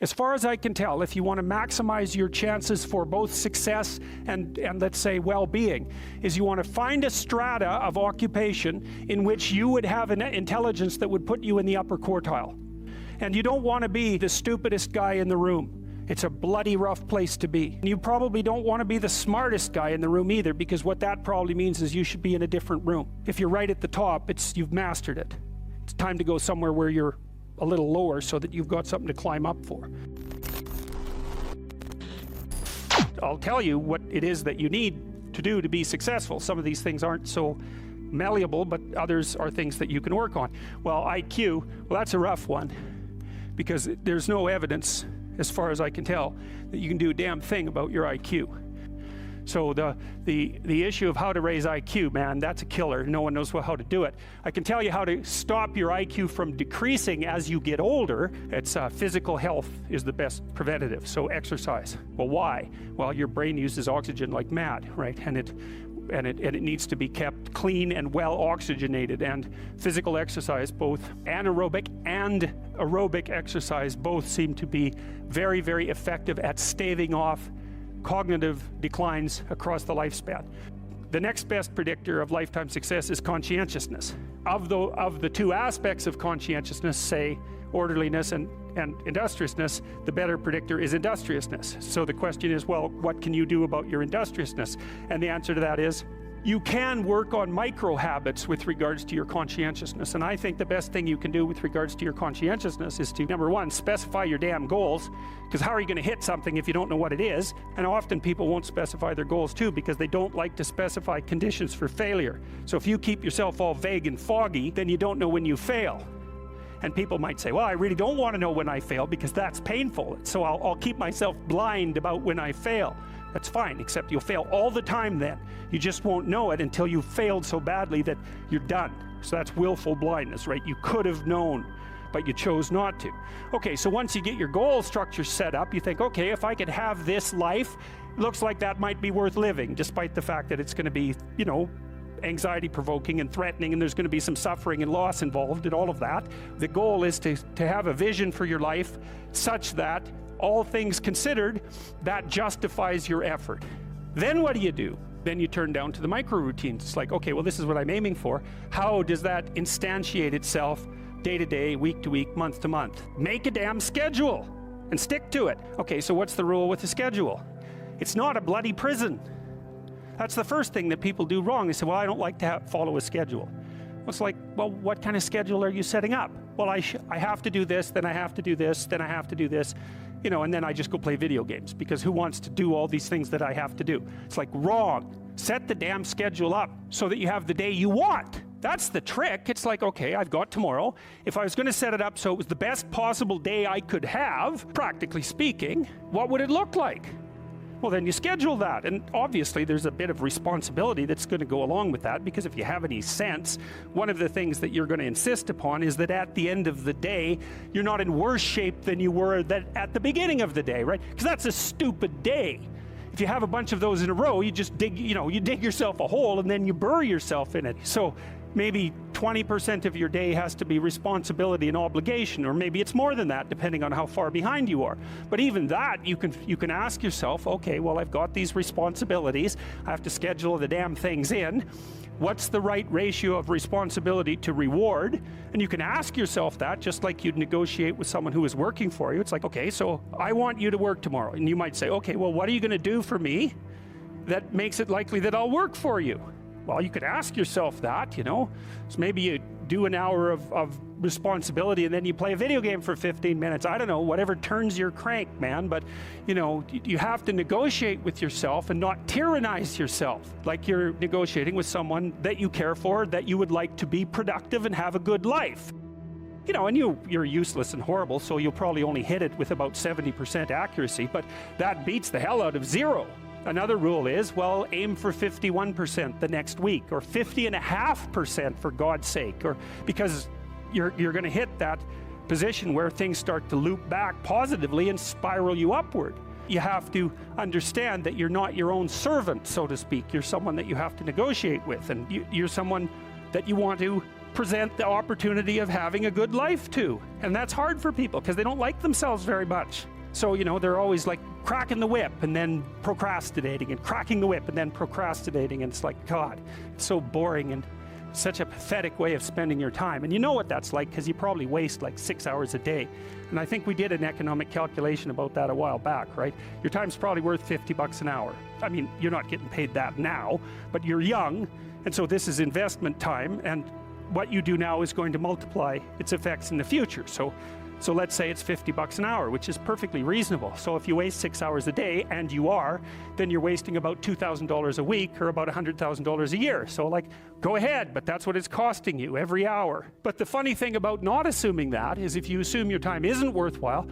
As far as I can tell, if you want to maximize your chances for both success and let's say well-being, is you want to find a strata of occupation in which you would have an intelligence that would put you in the upper quartile. And you don't want to be the stupidest guy in the room. It's a bloody rough place to be. And you probably don't want to be the smartest guy in the room either, because what that probably means is you should be in a different room. If you're right at the top, you've mastered it. It's time to go somewhere where you're a little lower so that you've got something to climb up for. I'll tell you what it is that you need to do to be successful. Some of these things aren't so malleable, but others are things that you can work on. Well, IQ, well, that's a rough one, because there's no evidence, as far as I can tell, that you can do a damn thing about your IQ. So the issue of how to raise IQ, man, that's a killer. No one knows how to do it. I can tell you how to stop your IQ from decreasing as you get older. It's physical health is the best preventative, so exercise. Well, why? Well, your brain uses oxygen like mad, right? And it needs to be kept clean and well oxygenated, and physical exercise, both anaerobic and aerobic exercise, both seem to be very, very effective at staving off cognitive declines across the lifespan. The next best predictor of lifetime success is conscientiousness. Of the two aspects of conscientiousness, say orderliness and industriousness, the better predictor is industriousness. So the question is, well, what can you do about your industriousness? And the answer to that is, you can work on micro habits with regards to your conscientiousness. And I think the best thing you can do with regards to your conscientiousness is to, number one, specify your damn goals, because how are you going to hit something if you don't know what it is? And often people won't specify their goals too, because they don't like to specify conditions for failure. So if you keep yourself all vague and foggy, then you don't know when you fail. And people might say, well, I really don't want to know when I fail because that's painful. So I'll keep myself blind about when I fail. That's fine, except you'll fail all the time then. You just won't know it until you've failed so badly that you're done. So that's willful blindness, right? You could have known, but you chose not to. Okay, so once you get your goal structure set up, you think, okay, if I could have this life, looks like that might be worth living, despite the fact that it's going to be, you know, anxiety provoking and threatening, and there's going to be some suffering and loss involved and all of that. The goal is to have a vision for your life such that, all things considered, that justifies your effort. Then what do? Then you turn down to the micro routines. It's like, okay, well, this is what I'm aiming for. How does that instantiate itself day to day, week to week, month to month? Make a damn schedule and stick to it. Okay, so what's the rule with the schedule? It's not a bloody prison. That's the first thing that people do wrong. They say, well, I don't like to follow a schedule. Well, it's like, well, what kind of schedule are you setting up? Well, I have to do this, then I have to do this, then I have to do this, you know, and then I just go play video games, because who wants to do all these things that I have to do? It's like, wrong. Set the damn schedule up so that you have the day you want. That's the trick. It's like, okay, I've got tomorrow. If I was going to set it up so it was the best possible day I could have, practically speaking, what would it look like? Well, then you schedule that, and obviously there's a bit of responsibility that's going to go along with that, because if you have any sense, one of the things that you're going to insist upon is that at the end of the day, you're not in worse shape than you were at the beginning of the day, right? Because that's a stupid day. If you have a bunch of those in a row, you just dig, you know, you dig yourself a hole and then you bury yourself in it. So maybe 20% of your day has to be responsibility and obligation, or maybe it's more than that, depending on how far behind you are. But even that, you can ask yourself, okay, well, I've got these responsibilities. I have to schedule the damn things in. What's the right ratio of responsibility to reward? And you can ask yourself that, just like you'd negotiate with someone who is working for you. It's like, okay, so I want you to work tomorrow. And you might say, okay, well, what are you going to do for me that makes it likely that I'll work for you? Well, you could ask yourself that, you know. So maybe you do an hour of responsibility and then you play a video game for 15 minutes. I don't know, whatever turns your crank, man. But, you know, you have to negotiate with yourself and not tyrannize yourself like you're negotiating with someone that you care for, that you would like to be productive and have a good life. You know, and you're useless and horrible, so you'll probably only hit it with about 70% accuracy, but that beats the hell out of 0. Another rule is, well, aim for 51% the next week, or 50.5% for God's sake, or because you're going to hit that position where things start to loop back positively and spiral you upward. You have to understand that you're not your own servant, so to speak. You're someone that you have to negotiate with, and you're someone that you want to present the opportunity of having a good life too. And that's hard for people because they don't like themselves very much. So, you know, they're always like cracking the whip and then procrastinating, and cracking the whip and then procrastinating. And it's like, God, it's so boring and such a pathetic way of spending your time. And you know what that's like because you probably waste like 6 hours a day. And I think we did an economic calculation about that a while back, right? Your time's probably worth $50 an hour. I mean, you're not getting paid that now, but you're young. And so this is investment time. And what you do now is going to multiply its effects in the future. So let's say it's $50 an hour, which is perfectly reasonable. So if you waste 6 hours a day, and you are, then you're wasting about $2,000 a week, or about $100,000 a year. So like, go ahead, but that's what it's costing you every hour. But the funny thing about not assuming that is if you assume your time isn't worthwhile,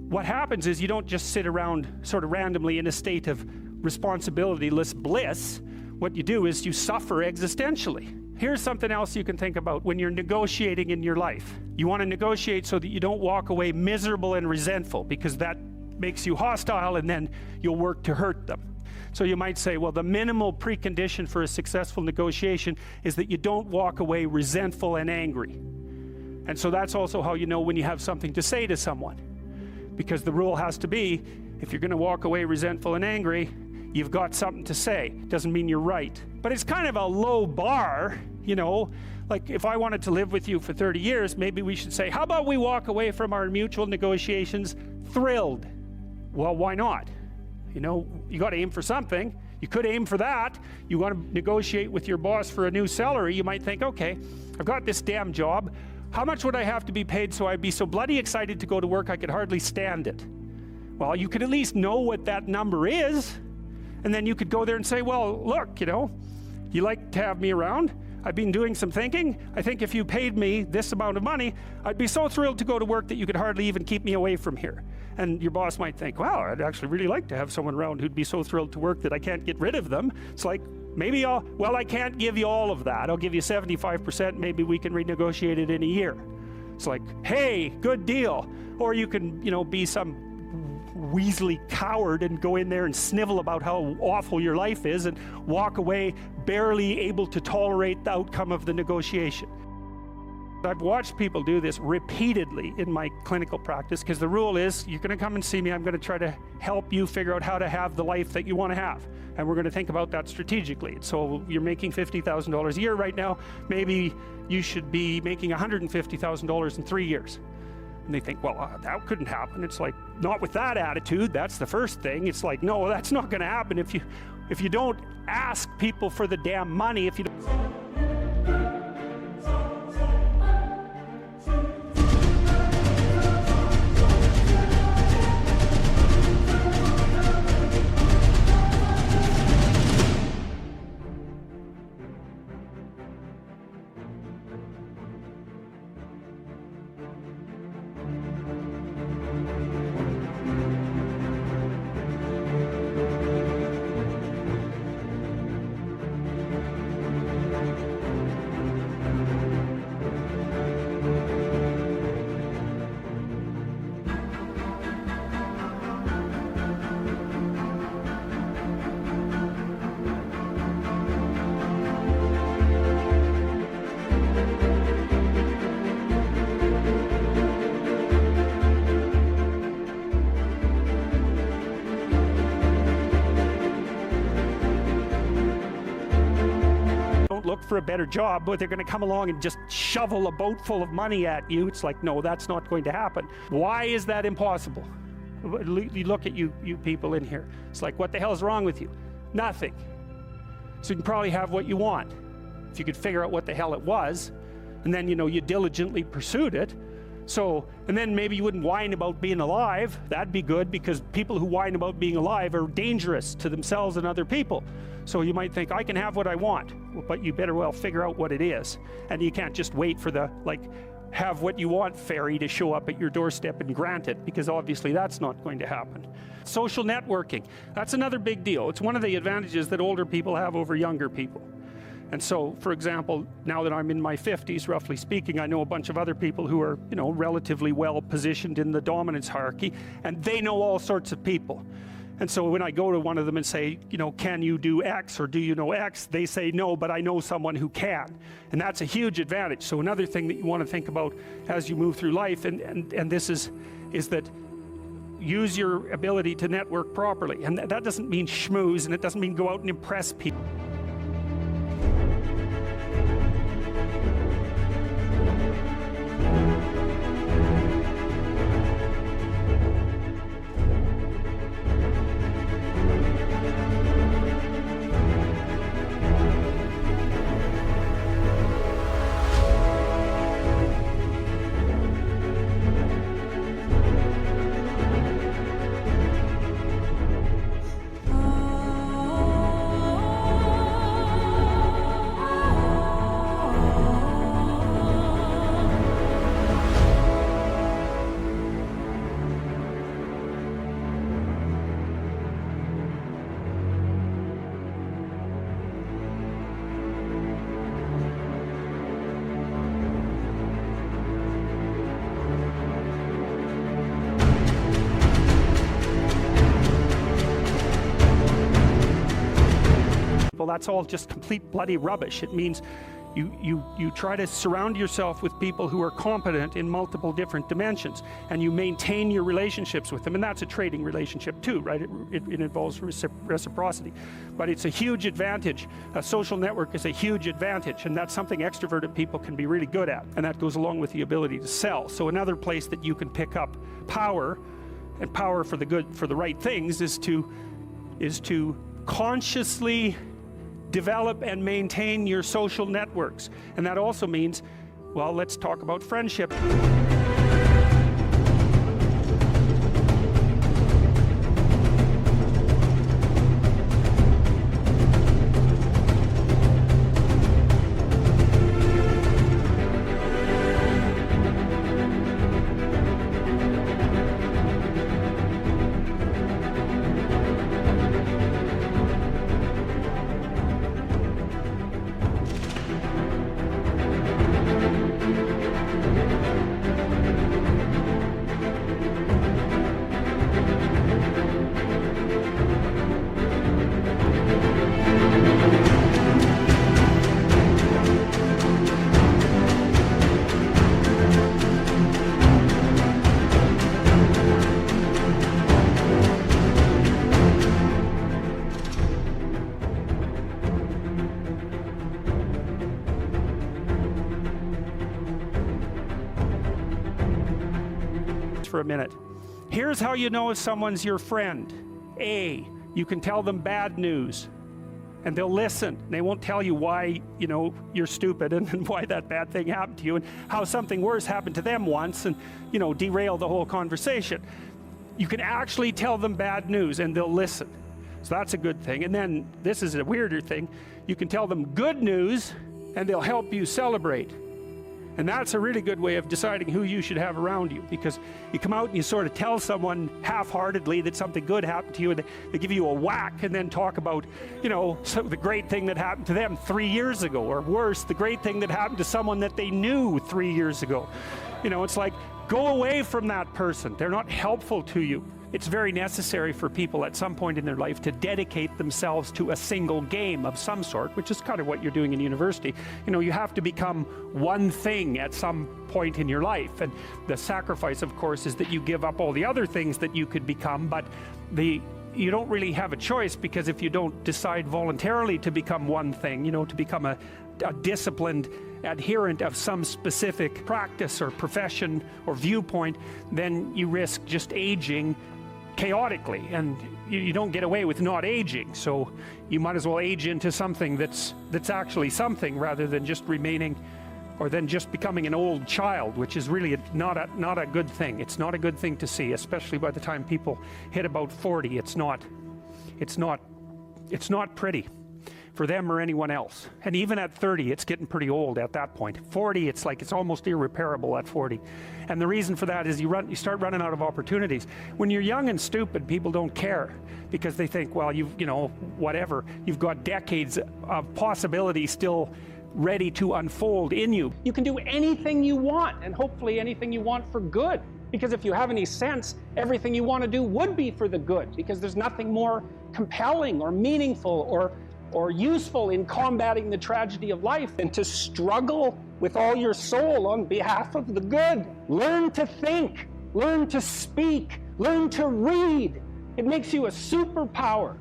what happens is you don't just sit around sort of randomly in a state of responsibilityless bliss. What you do is you suffer existentially. Here's something else you can think about when you're negotiating in your life. You want to negotiate so that you don't walk away miserable and resentful, because that makes you hostile and then you'll work to hurt them. So you might say, well, the minimal precondition for a successful negotiation is that you don't walk away resentful and angry. And so that's also how you know when you have something to say to someone. Because the rule has to be, if you're going to walk away resentful and angry, you've got something to say. Doesn't mean you're right. But it's kind of a low bar, you know. Like if I wanted to live with you for 30 years, maybe we should say, how about we walk away from our mutual negotiations thrilled? Well, why not? You know, you got to aim for something. You could aim for that. You want to negotiate with your boss for a new salary. You might think, okay, I've got this damn job. How much would I have to be paid so I'd be so bloody excited to go to work I could hardly stand it? Well, you could at least know what that number is. And then you could go there and say, well, look, you know, you like to have me around. I've been doing some thinking. I think if you paid me this amount of money, I'd be so thrilled to go to work that you could hardly even keep me away from here. And your boss might think, wow, I'd actually really like to have someone around who'd be so thrilled to work that I can't get rid of them. It's like, maybe I can't give you all of that. I'll give you 75%. Maybe we can renegotiate it in a year. It's like, hey, good deal. Or you can, you know, be some weaselly coward and go in there and snivel about how awful your life is and walk away barely able to tolerate the outcome of the negotiation. I've watched people do this repeatedly in my clinical practice, because the rule is, you're going to come and see me, I'm going to try to help you figure out how to have the life that you want to have. And we're going to think about that strategically. So you're making $50,000 a year right now, maybe you should be making $150,000 in 3 years. And they think, well, that couldn't happen. It's like, not with that attitude. That's the first thing. It's like, no, that's not going to happen if you don't ask people for the damn money. If you don't. Look for a better job, but they're going to come along and just shovel a boat full of money at you. It's like, no, that's not going to happen. Why is that impossible? You look at you people in here. It's like, what the hell is wrong with you? Nothing. So you can probably have what you want if you could figure out what the hell it was, and then, you know, you diligently pursued it. So, and then maybe you wouldn't whine about being alive. That'd be good, because people who whine about being alive are dangerous to themselves and other people. So you might think, I can have what I want, but you better well figure out what it is. And you can't just wait for the, like, have what you want fairy to show up at your doorstep and grant it, because obviously that's not going to happen. Social networking, that's another big deal. It's one of the advantages that older people have over younger people. And so, for example, now that I'm in my 50s, roughly speaking, I know a bunch of other people who are, you know, relatively well positioned in the dominance hierarchy, and they know all sorts of people. And so when I go to one of them and say, you know, can you do X or do you know X? They say no, but I know someone who can. And that's a huge advantage. So another thing that you want to think about as you move through life, and this is that use your ability to network properly. And that doesn't mean schmooze, and it doesn't mean go out and impress people. Well, that's all just complete bloody rubbish. It means you try to surround yourself with people who are competent in multiple different dimensions, and you maintain your relationships with them. And that's a trading relationship too, right? It involves reciprocity. But it's a huge advantage. A social network is a huge advantage, and that's something extroverted people can be really good at. And that goes along with the ability to sell. So another place that you can pick up power, and power for the good, for the right things, is to consciously develop and maintain your social networks. And that also means, well, let's talk about friendship. For a minute. Here's how you know if someone's your friend. A, you can tell them bad news, and they'll listen. They won't tell you why, you know, you're stupid and why that bad thing happened to you and how something worse happened to them once and, you know, derail the whole conversation. You can actually tell them bad news and they'll listen. So that's a good thing. And then this is a weirder thing. You can tell them good news and they'll help you celebrate. And that's a really good way of deciding who you should have around you, because you come out and you sort of tell someone half-heartedly that something good happened to you, and they give you a whack and then talk about, you know, the great thing that happened to them 3 years ago, or worse, the great thing that happened to someone that they knew 3 years ago. You know, it's like, go away from that person. They're not helpful to you. It's very necessary for people at some point in their life to dedicate themselves to a single game of some sort, which is kind of what you're doing in university. You know, you have to become one thing at some point in your life. And the sacrifice, of course, is that you give up all the other things that you could become, but you don't really have a choice, because if you don't decide voluntarily to become one thing, you know, to become a disciplined adherent of some specific practice or profession or viewpoint, then you risk just aging chaotically, and you don't get away with not aging. So you might as well age into something that's actually something, rather than just remaining, or then just becoming an old child, which is really not a good thing. It's not a good thing to see, especially by the time people hit about 40. It's not pretty for them or anyone else. And even at 30, it's getting pretty old at that point. 40, it's like it's almost irreparable at 40. And the reason for that is you start running out of opportunities. When you're young and stupid, people don't care, because they think, well, you know, whatever. You've got decades of possibility still ready to unfold in you. You can do anything you want, and hopefully anything you want for good. Because if you have any sense, everything you want to do would be for the good, because there's nothing more compelling or meaningful or useful in combating the tragedy of life than to struggle with all your soul on behalf of the good. Learn to think, learn to speak, learn to read. It makes you a superpower.